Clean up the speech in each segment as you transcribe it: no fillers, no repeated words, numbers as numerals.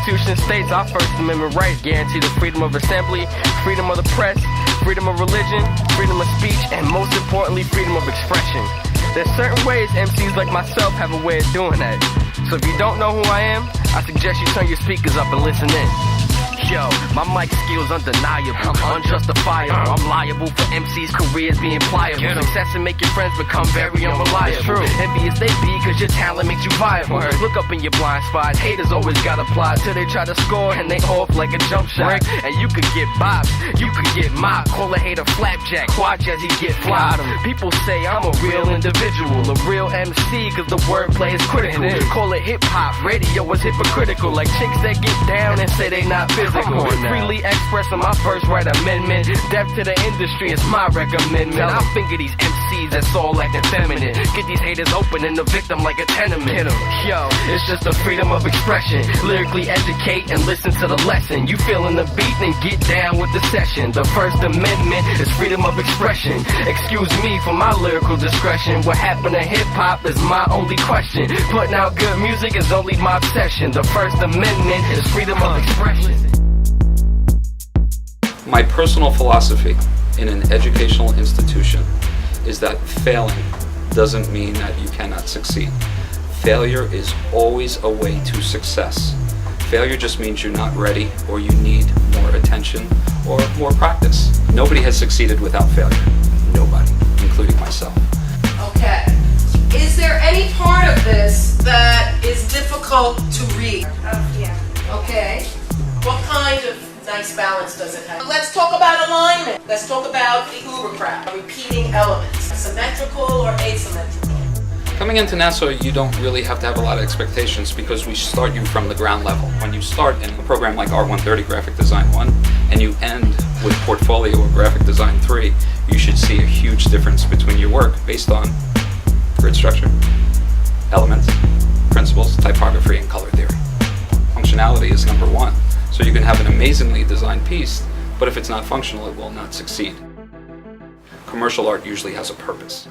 Constitution states our First Amendment rights guarantee the freedom of assembly, freedom of the press, freedom of religion, freedom of speech, and most importantly, freedom of expression. There's certain ways MCs like myself have a way of doing that. So if you don't know who I am, I suggest you turn your speakers up and listen in. Yo, my mic skills undeniable, unjustifiable. I'm liable for MCs' careers being pliable. Success and making friends become very unreliable. True. Envious they be cause your talent makes you viable. Look up in your blind spot, haters always got applied till they try to score and they off like a jump shot. And you could get bopped, you could get mopped. Call a hater flapjack, watch as he get flopped. People say I'm a real individual, a real MC cause the wordplay is critical. Call it hip hop, radio is hypocritical. Like chicks that get down and say they not physical. Freely expressing my First Right Amendment. Death to the industry is my recommendment. I finger these MCs that's all acting feminine. Get these haters open and the victim like a tenement. Yo, it's just the freedom of expression. Lyrically educate and listen to the lesson. You feeling the beat, then get down with the session. The First Amendment is freedom of expression. Excuse me for my lyrical discretion. What happened to hip-hop is my only question. Putting out good music is only my obsession. The First Amendment is freedom of expression. My personal philosophy in an educational institution is that failing doesn't mean that you cannot succeed. Failure is always a way to success. Failure just means you're not ready or you need more attention or more practice. Nobody has succeeded without failure. Nobody, including myself. Okay. Is there any part of this that is difficult to read? Yeah. Okay. What kind of nice balance does it have? Let's talk about alignment. Let's talk about the ubercraft, repeating elements, symmetrical or asymmetrical. Coming into Nassau, you don't really have to have a lot of expectations because we start you from the ground level. When you start in a program like R130 Graphic Design 1 and you end with Portfolio or Graphic Design 3, you should see a huge difference between your work based on grid structure, elements, principles, typography, and color theory. Functionality is number one. So you can have an amazingly designed piece, but if it's not functional, it will not succeed. Commercial art usually has a purpose.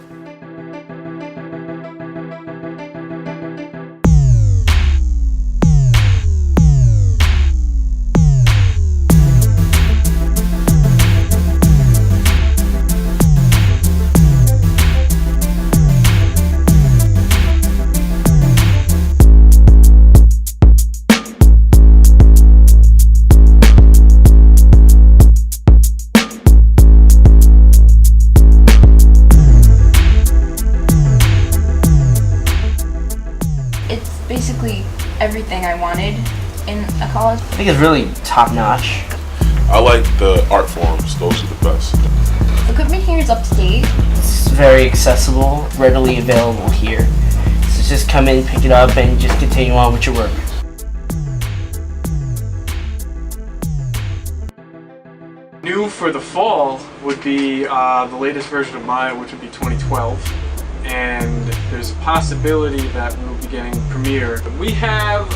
Basically everything I wanted in a college. I think it's really top-notch. I like the art forms, those are the best. The equipment here is up to date. It's very accessible, readily available here. So just come in, pick it up, and just continue on with your work. New for the fall would be the latest version of Maya, which would be 2012. And there's a possibility that we'll be getting Premiere. We have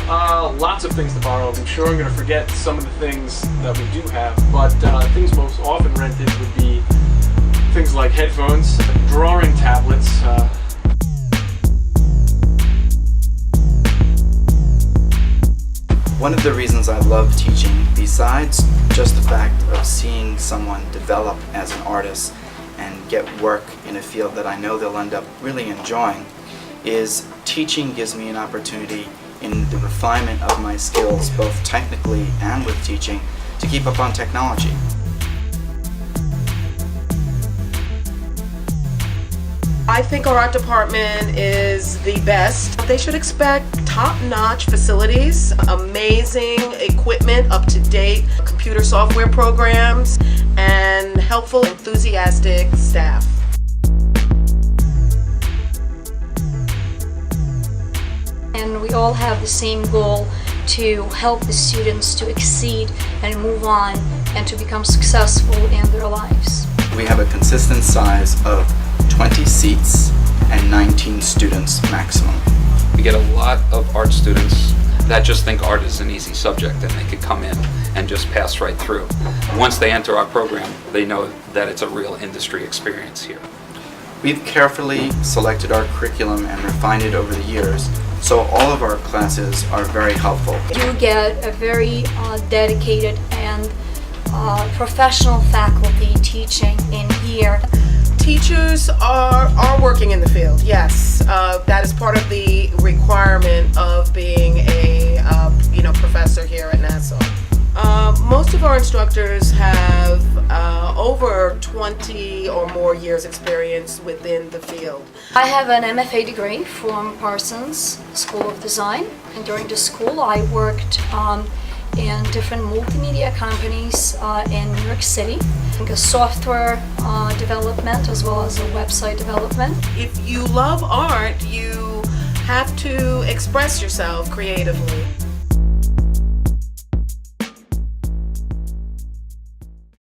lots of things to borrow. I'm sure I'm going to forget some of the things that we do have, but things most often rented would be things like headphones, drawing tablets. One of the reasons I love teaching, besides just the fact of seeing someone develop as an artist and get work in a field that I know they'll end up really enjoying, is teaching gives me an opportunity in the refinement of my skills, both technically and with teaching, to keep up on technology. I think our art department is the best. They should expect top-notch facilities, amazing equipment, up-to-date computer software programs, and helpful, enthusiastic staff. And we all have the same goal to help the students to exceed and move on and to become successful in their lives. We have a consistent size of 20 seats and 19 students maximum. We get a lot of art students that just think art is an easy subject and they could come in and just pass right through. Once they enter our program, they know that it's a real industry experience here. We've carefully selected our curriculum and refined it over the years So all of our classes are very helpful. You get a very dedicated and professional faculty teaching in here. Teachers are working in the field, yes. That is part of the requirement of being a professor here at Nassau. Most of our instructors have over 20 or more years experience within the field. I have an MFA degree from Parsons School of Design, and during the school I worked in different multimedia companies in New York City, software development as well as a website development. If you love art, you have to express yourself creatively.